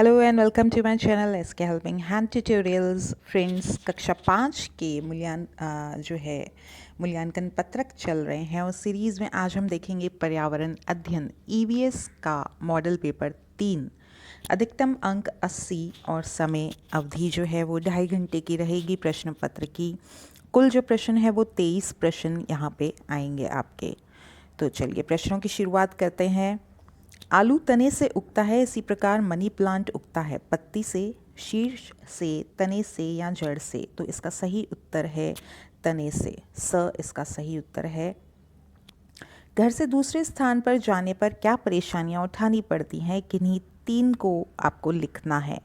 Hello and welcome to my channel SK helping hand tutorials. Friends, कक्षा 5 के मूल्यांकन पत्रक चल रहे हैं और सीरीज़ में आज हम देखेंगे पर्यावरण अध्ययन ईवीएस का मॉडल पेपर 3। अधिकतम अंक 80 और समय अवधि जो है वो 2.5 घंटे की रहेगी। प्रश्न पत्र की कुल जो प्रश्न है वो 23 प्रश्न यहाँ पे आएंगे आपके। तो चलिए प्रश्नों की शुरुआत करते हैं। आलू तने से उगता है, इसी प्रकार मनी प्लांट उगता है पत्ती से, शीर्ष से, तने से या जड़ से। तो इसका सही उत्तर है तने से। इसका सही उत्तर है। घर से दूसरे स्थान पर जाने पर क्या परेशानियां उठानी पड़ती हैं, किन्हीं 3 को आपको लिखना है।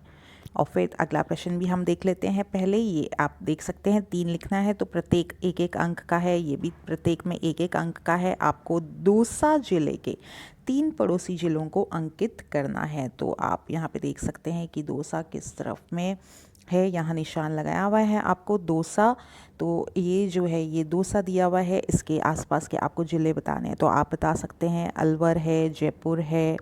और फिर अगला प्रश्न भी हम देख लेते हैं। पहले ये आप देख सकते हैं 3 लिखना है, तो प्रत्येक एक एक अंक का है। ये भी प्रत्येक में एक एक अंक का है। आपको दौसा जिले के 3 पड़ोसी जिलों को अंकित करना है। तो आप यहाँ पे देख सकते हैं कि दौसा किस तरफ में है, यहाँ निशान लगाया हुआ है आपको दौसा। तो ये जो है ये दौसा दिया हुआ है, इसके आसपास के आपको ज़िले बताने हैं। तो आप बता सकते हैं अलवर है, जयपुर है,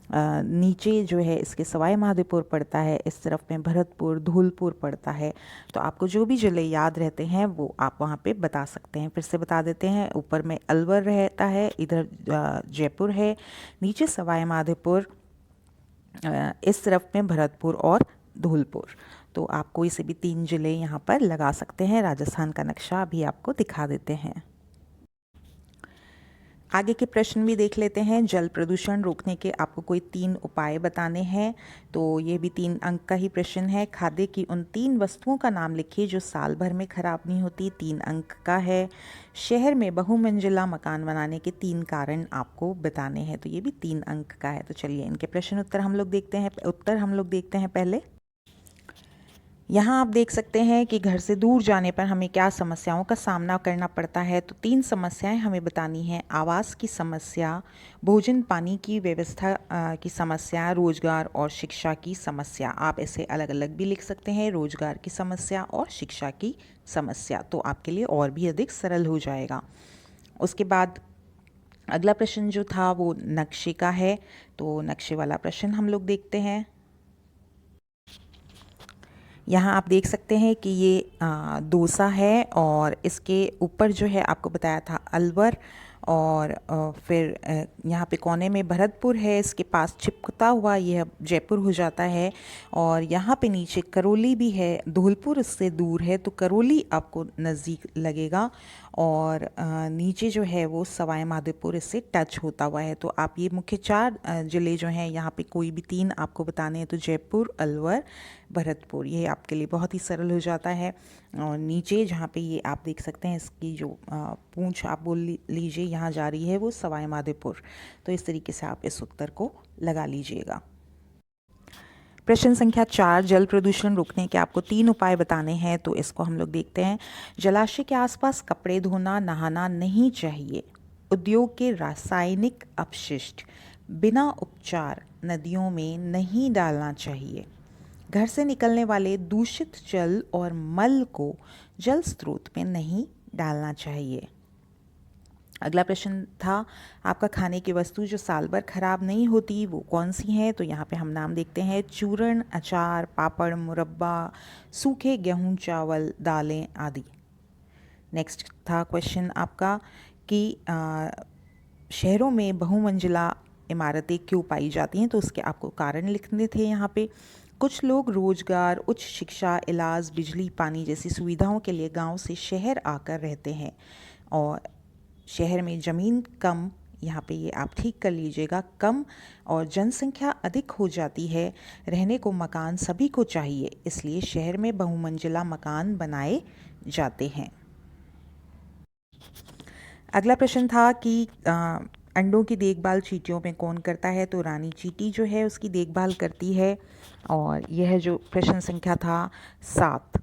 नीचे जो है इसके सवाई माधोपुर पड़ता है, इस तरफ में भरतपुर, धौलपुर पड़ता है। तो आपको जो भी ज़िले याद रहते हैं वो आप वहाँ पे बता सकते हैं। फिर से बता देते हैं, ऊपर में अलवर रहता है, इधर जयपुर है, नीचे सवाई माधोपुर, इस तरफ में भरतपुर और धौलपुर। तो आप कोई से भी 3 ज़िले यहाँ पर लगा सकते हैं। राजस्थान का नक्शा अभी आपको दिखा देते हैं। आगे के प्रश्न भी देख लेते हैं। जल प्रदूषण रोकने के आपको कोई 3 उपाय बताने हैं। तो ये भी 3 अंक का ही प्रश्न है। खाद्य की उन 3 वस्तुओं का नाम लिखिए जो साल भर में खराब नहीं होती, 3 अंक का है। शहर में बहुमंजिला मकान बनाने के 3 कारण आपको बताने हैं, तो ये भी 3 अंक का है। तो चलिए इनके प्रश्न उत्तर हम लोग देखते हैं पहले। यहाँ आप देख सकते हैं कि घर से दूर जाने पर हमें क्या समस्याओं का सामना करना पड़ता है। तो 3 समस्याएं हमें बतानी हैं। आवास की समस्या, भोजन पानी की व्यवस्था की समस्या, रोजगार और शिक्षा की समस्या। आप इसे अलग अलग भी लिख सकते हैं, रोजगार की समस्या और शिक्षा की समस्या, तो आपके लिए और भी अधिक सरल हो जाएगा। उसके बाद अगला प्रश्न जो था वो नक्शे का है। तो नक्शे वाला प्रश्न हम लोग देखते हैं। यहाँ आप देख सकते हैं कि ये दौसा है और इसके ऊपर जो है आपको बताया था अलवर, और फिर यहाँ पे कोने में भरतपुर है, इसके पास चिपकता हुआ यह जयपुर हो जाता है। और यहाँ पे नीचे करौली भी है, धौलपुर इससे दूर है तो करौली आपको नज़दीक लगेगा। और नीचे जो है वो सवाई माधोपुर इससे टच होता हुआ है। तो आप ये मुख्य 4 ज़िले जो हैं यहाँ पे कोई भी 3 आपको बताने हैं, तो जयपुर, अलवर, भरतपुर, ये आपके लिए बहुत ही सरल हो जाता है। और नीचे जहाँ पे ये आप देख सकते हैं इसकी जो पूंछ आप बोल लीजिए यहाँ जा रही है वो सवाई माधोपुर। तो इस तरीके से आप इस उत्तर को लगा लीजिएगा। प्रश्न संख्या 4, जल प्रदूषण रोकने के आपको 3 उपाय बताने हैं। तो इसको हम लोग देखते हैं। जलाशय के आसपास कपड़े धोना, नहाना नहीं चाहिए। उद्योग के रासायनिक अपशिष्ट बिना उपचार नदियों में नहीं डालना चाहिए। घर से निकलने वाले दूषित जल और मल को जल स्रोत में नहीं डालना चाहिए। अगला प्रश्न था आपका, खाने की वस्तु जो साल भर खराब नहीं होती वो कौन सी हैं। तो यहाँ पे हम नाम देखते हैं, चूर्ण, अचार, पापड़, मुरब्बा, सूखे गेहूं, चावल, दालें आदि। नेक्स्ट था क्वेश्चन आपका कि शहरों में बहुमंजिला इमारतें क्यों पाई जाती हैं। तो उसके आपको कारण लिखने थे यहाँ पे। कुछ लोग रोजगार, उच्च शिक्षा, इलाज, बिजली, पानी जैसी सुविधाओं के लिए गांव से शहर आकर रहते हैं। और शहर में ज़मीन कम, यहाँ पे ये आप ठीक कर लीजिएगा, कम और जनसंख्या अधिक हो जाती है। रहने को मकान सभी को चाहिए, इसलिए शहर में बहुमंजिला मकान बनाए जाते हैं। अगला प्रश्न था कि अंडों की देखभाल चींटियों में कौन करता है। तो रानी चींटी जो है उसकी देखभाल करती है। और यह जो प्रश्न संख्या था 7।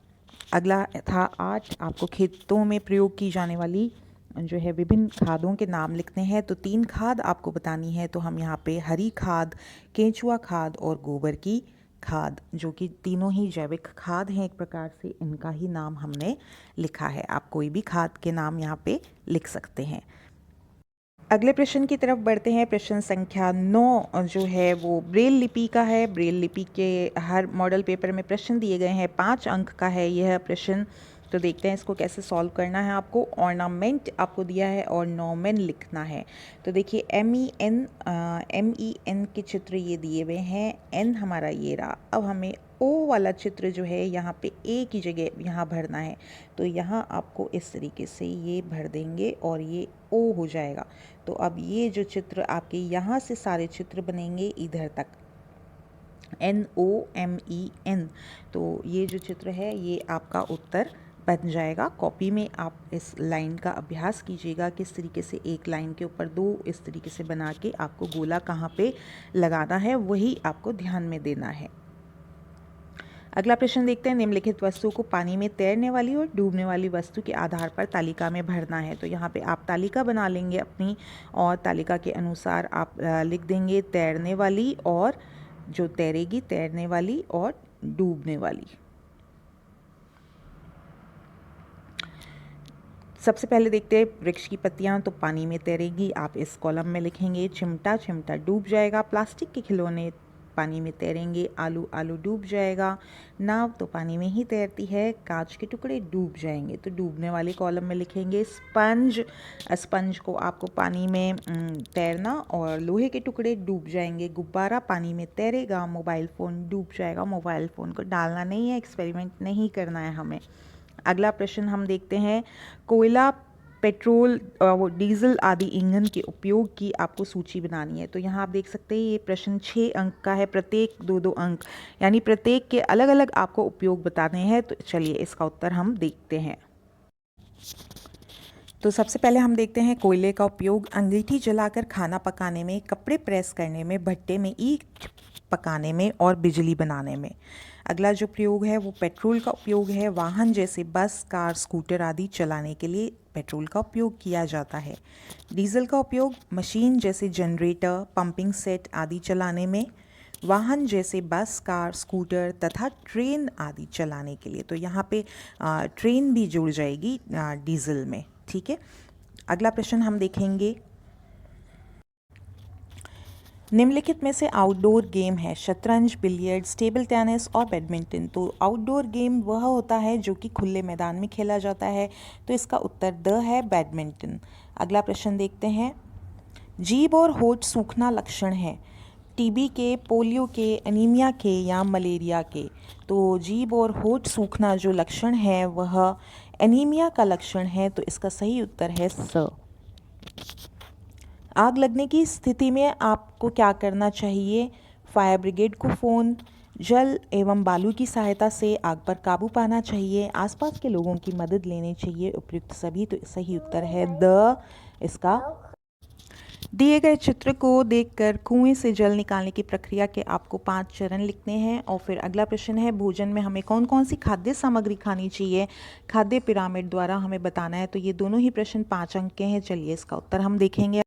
अगला था 8, आपको खेतों में प्रयोग की जाने वाली जो है विभिन्न खादों के नाम लिखने हैं। तो 3 खाद आपको बतानी है। तो हम यहाँ पे हरी खाद, केंचुआ खाद और गोबर की खाद, जो कि तीनों ही जैविक खाद हैं एक प्रकार से, इनका ही नाम हमने लिखा है। आप कोई भी खाद के नाम यहाँ पे लिख सकते हैं। अगले प्रश्न की तरफ बढ़ते हैं। प्रश्न संख्या 9 जो है वो ब्रेल लिपि का है। ब्रेल लिपि के हर मॉडल पेपर में प्रश्न दिए गए हैं, 5 अंक का है यह प्रश्न। तो देखते हैं इसको कैसे सॉल्व करना है। आपको ऑर्नामेंट आपको दिया है और नॉमेन लिखना है। तो देखिए MEN के चित्र ये दिए हुए हैं, N हमारा ये रहा। अब हमें O वाला चित्र जो है यहाँ पे A की जगह यहाँ भरना है। तो यहाँ आपको इस तरीके से ये भर देंगे और ये O हो जाएगा। तो अब ये जो चित्र आपके यहाँ से सारे चित्र बनेंगे इधर तक, NOMEN। तो ये जो चित्र है ये आपका उत्तर बन जाएगा। कॉपी में आप इस लाइन का अभ्यास कीजिएगा, किस तरीके से एक लाइन के ऊपर 2 इस तरीके से बना के आपको गोला कहाँ पे लगाना है वही आपको ध्यान में देना है। अगला प्रश्न देखते हैं। निम्नलिखित वस्तु को पानी में तैरने वाली और डूबने वाली वस्तु के आधार पर तालिका में भरना है। तो यहाँ पे आप तालिका बना लेंगे अपनी, और तालिका के अनुसार आप लिख देंगे तैरने वाली, और जो तैरेगी तैरने वाली और डूबने वाली। सबसे पहले देखते हैं वृक्ष की पत्तियां तो पानी में तैरेगी, आप इस कॉलम में लिखेंगे। चिमटा, चिमटा डूब जाएगा। प्लास्टिक के खिलौने पानी में तैरेंगे। आलू, आलू डूब जाएगा। नाव तो पानी में ही तैरती है। कांच के टुकड़े डूब जाएंगे, तो डूबने वाले कॉलम में लिखेंगे। स्पंज, स्पंज को आपको पानी में तैरना, और लोहे के टुकड़े डूब जाएंगे। गुब्बारा पानी में तैरेगा। मोबाइल फ़ोन डूब जाएगा। मोबाइल फ़ोन को डालना नहीं है, एक्सपेरिमेंट नहीं करना है हमें। अगला प्रश्न हम देखते हैं। कोयला, पेट्रोल, वो डीजल आदि ईंधन के उपयोग की आपको सूची बनानी है। तो यहाँ आप देख सकते हैं ये प्रश्न 6 अंक का है, प्रत्येक 2-2 अंक, यानी प्रत्येक के अलग अलग आपको उपयोग बताने हैं। तो चलिए इसका उत्तर हम देखते हैं। तो सबसे पहले हम देखते हैं कोयले का उपयोग अंगीठी जलाकर खाना पकाने में, कपड़े प्रेस करने में, भट्टे में ईंट पकाने में और बिजली बनाने में। अगला जो प्रयोग है वो पेट्रोल का उपयोग है। वाहन जैसे बस, कार, स्कूटर आदि चलाने के लिए पेट्रोल का उपयोग किया जाता है। डीजल का उपयोग मशीन जैसे जनरेटर, पंपिंग सेट आदि चलाने में। वाहन जैसे बस, कार, स्कूटर तथा ट्रेन आदि चलाने के लिए। तो यहाँ पे ट्रेन भी जुड़ जाएगी डीजल में, ठीक है। अगला प्रश्न हम देखेंगे। निम्नलिखित में से आउटडोर गेम है शतरंज, बिलियर्ड्स, टेबल टेनिस और बैडमिंटन। तो आउटडोर गेम वह होता है जो कि खुले मैदान में खेला जाता है। तो इसका उत्तर द है, बैडमिंटन। अगला प्रश्न देखते हैं। जीभ और होंठ सूखना लक्षण है टीबी के, पोलियो के, एनीमिया के या मलेरिया के। तो जीभ और होंठ सूखना जो लक्षण है वह एनीमिया का लक्षण है। तो इसका सही उत्तर है स। आग लगने की स्थिति में आपको क्या करना चाहिए? फायर ब्रिगेड को फ़ोन, जल एवं बालू की सहायता से आग पर काबू पाना चाहिए, आसपास के लोगों की मदद लेनी चाहिए, उपयुक्त सभी। तो सही उत्तर है द इसका। दिए गए चित्र को देखकर कुएं से जल निकालने की प्रक्रिया के आपको 5 चरण लिखने हैं। और फिर अगला प्रश्न है भोजन में हमें कौन कौन सी खाद्य सामग्री खानी चाहिए, खाद्य पिरामिड द्वारा हमें बताना है। तो ये दोनों ही प्रश्न 5 अंक के हैं। चलिए इसका उत्तर हम देखेंगे।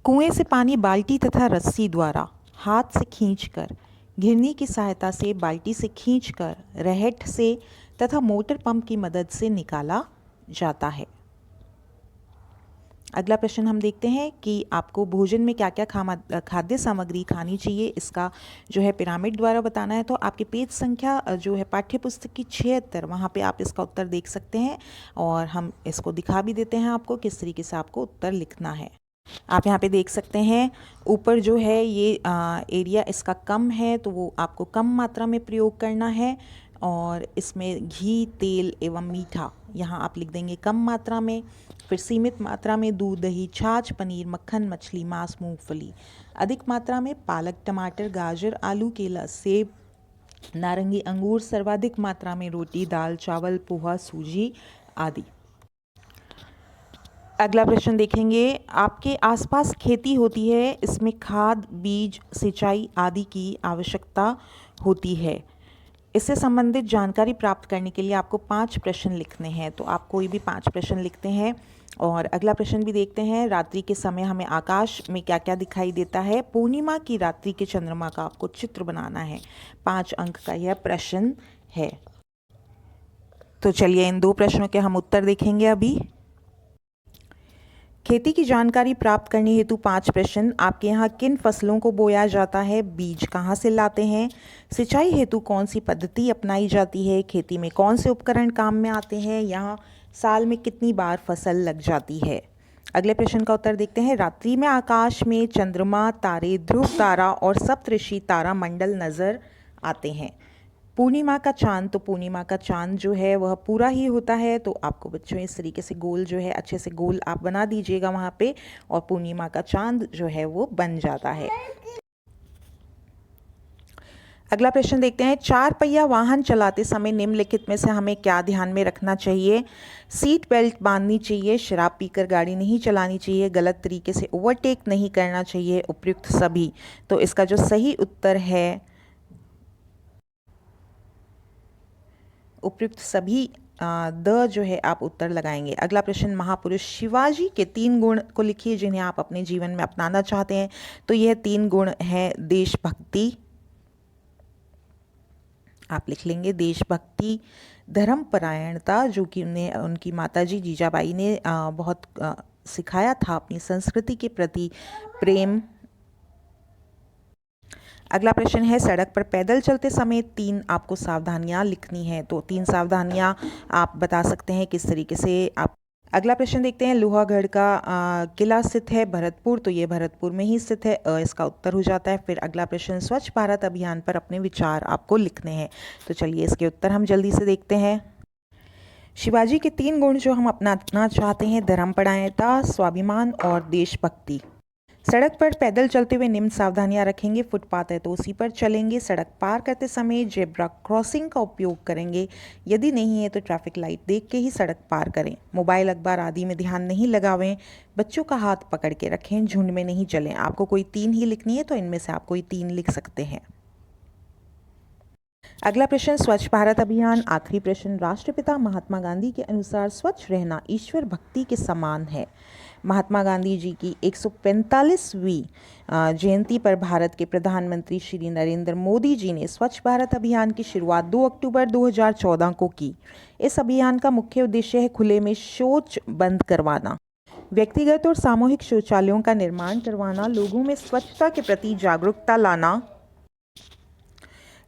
कुएं से पानी बाल्टी तथा रस्सी द्वारा हाथ से खींचकर, घिरनी की सहायता से बाल्टी से खींचकर, रहट से तथा मोटर पंप की मदद से निकाला जाता है। अगला प्रश्न हम देखते हैं कि आपको भोजन में क्या क्या खाद्य सामग्री खानी चाहिए, इसका जो है पिरामिड द्वारा बताना है। तो आपके पेज संख्या जो है पाठ्य पुस्तक की 76, वहाँ पे आप इसका उत्तर देख सकते हैं, और हम इसको दिखा भी देते हैं आपको किस तरीके से आपको उत्तर लिखना है। आप यहाँ पे देख सकते हैं ऊपर जो है ये एरिया इसका कम है, तो वो आपको कम मात्रा में प्रयोग करना है। और इसमें घी, तेल एवं मीठा यहाँ आप लिख देंगे कम मात्रा में। फिर सीमित मात्रा में दूध, दही, छाछ, पनीर, मक्खन, मछली, मांस, मूंगफली। अधिक मात्रा में पालक, टमाटर, गाजर, आलू, केला, सेब, नारंगी, अंगूर। सर्वाधिक मात्रा में रोटी, दाल, चावल, पोहा, सूजी आदि। अगला प्रश्न देखेंगे। आपके आसपास खेती होती है, इसमें खाद, बीज, सिंचाई आदि की आवश्यकता होती है। इससे संबंधित जानकारी प्राप्त करने के लिए आपको 5 प्रश्न लिखने हैं। तो आप कोई भी 5 प्रश्न लिखते हैं। और अगला प्रश्न भी देखते हैं। रात्रि के समय हमें आकाश में क्या क्या दिखाई देता है? पूर्णिमा की रात्रि के चंद्रमा का आपको चित्र बनाना है। 5 अंक का यह प्रश्न है। तो चलिए इन 2 प्रश्नों के हम उत्तर देखेंगे अभी। खेती की जानकारी प्राप्त करने हेतु 5 प्रश्न। आपके यहाँ किन फसलों को बोया जाता है? बीज कहाँ से लाते हैं? सिंचाई हेतु कौन सी पद्धति अपनाई जाती है? खेती में कौन से उपकरण काम में आते हैं? यहाँ साल में कितनी बार फसल लग जाती है? अगले प्रश्न का उत्तर देखते हैं। रात्रि में आकाश में चंद्रमा, तारे, ध्रुव तारा और सप्तऋषि तारा मंडल नजर आते हैं। पूर्णिमा का चांद, तो पूर्णिमा का चांद जो है वह पूरा ही होता है। तो आपको बच्चों इस तरीके से गोल जो है अच्छे से गोल आप बना दीजिएगा वहाँ पे, और पूर्णिमा का चांद जो है वो बन जाता है। अगला प्रश्न देखते हैं। 4 पहिया वाहन चलाते समय निम्नलिखित में से हमें क्या ध्यान में रखना चाहिए? सीट बेल्ट बांधनी चाहिए, शराब पीकर गाड़ी नहीं चलानी चाहिए, गलत तरीके से ओवरटेक नहीं करना चाहिए, उपयुक्त सभी। तो इसका जो सही उत्तर है उपयुक्त सभी द जो है आप उत्तर लगाएंगे। अगला प्रश्न। महापुरुष शिवाजी के 3 गुण को लिखिए जिन्हें आप अपने जीवन में अपनाना चाहते हैं। तो यह 3 गुण हैं देशभक्ति, आप लिख लेंगे देशभक्ति, धर्मपरायणता, जो कि उन्हें उनकी माताजी जीजाबाई ने बहुत सिखाया था, अपनी संस्कृति के प्रति प्रेम। अगला प्रश्न है। सड़क पर पैदल चलते समय 3 आपको सावधानियां लिखनी है। तो 3 सावधानियां आप बता सकते हैं किस तरीके से आप। अगला प्रश्न देखते हैं। लोहागढ़ का किला स्थित है भरतपुर, तो ये भरतपुर में ही स्थित है, इसका उत्तर हो जाता है। फिर अगला प्रश्न। स्वच्छ भारत अभियान पर अपने विचार आपको लिखने हैं। तो चलिए इसके उत्तर हम जल्दी से देखते हैं। शिवाजी के 3 गुण जो हम अपनाना चाहते हैं, धर्मपरायणता, स्वाभिमान और देशभक्ति। सड़क पर पैदल चलते हुए निम्न सावधानियां रखेंगे। फुटपाथ है तो उसी पर चलेंगे। सड़क पार करते समय जेब्रा क्रॉसिंग का उपयोग करेंगे। यदि नहीं है तो ट्रैफिक लाइट देख के ही सड़क पार करें। मोबाइल, अखबार आदि में ध्यान नहीं लगावें। बच्चों का हाथ पकड़ के रखें। झुंड में नहीं चलें। आपको कोई 3 ही लिखनी है तो इनमें से आप कोई 3 लिख सकते हैं। अगला प्रश्न। स्वच्छ भारत अभियान। आखिरी प्रश्न। राष्ट्रपिता महात्मा गांधी के अनुसार स्वच्छ रहना ईश्वर भक्ति के समान है। महात्मा गांधी जी की 145वीं जयंती पर भारत के प्रधानमंत्री श्री नरेंद्र मोदी जी ने स्वच्छ भारत अभियान की शुरुआत 2 अक्टूबर 2014 को की। इस अभियान का मुख्य उद्देश्य है खुले में शौच बंद करवाना, व्यक्तिगत और सामूहिक शौचालयों का निर्माण करवाना, लोगों में स्वच्छता के प्रति जागरूकता लाना,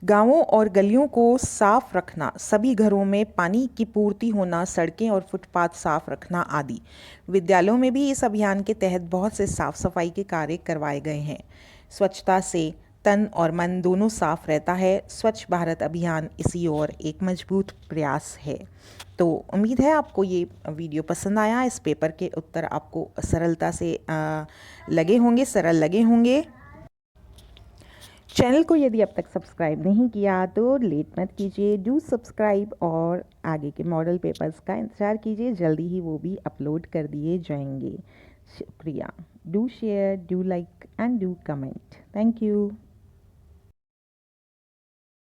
गांवों और गलियों को साफ रखना, सभी घरों में पानी की पूर्ति होना, सड़कें और फुटपाथ साफ रखना आदि। विद्यालयों में भी इस अभियान के तहत बहुत से साफ सफाई के कार्य करवाए गए हैं। स्वच्छता से तन और मन दोनों साफ रहता है। स्वच्छ भारत अभियान इसी ओर एक मजबूत प्रयास है। तो उम्मीद है आपको ये वीडियो पसंद आया। इस पेपर के उत्तर आपको सरलता से लगे होंगे, सरल लगे होंगे। चैनल को यदि अब तक सब्सक्राइब नहीं किया तो लेट मत कीजिए, डू सब्सक्राइब, और आगे के मॉडल पेपर्स का इंतज़ार कीजिए, जल्दी ही वो भी अपलोड कर दिए जाएंगे। शुक्रिया। Do share, do like and do comment. Thank you.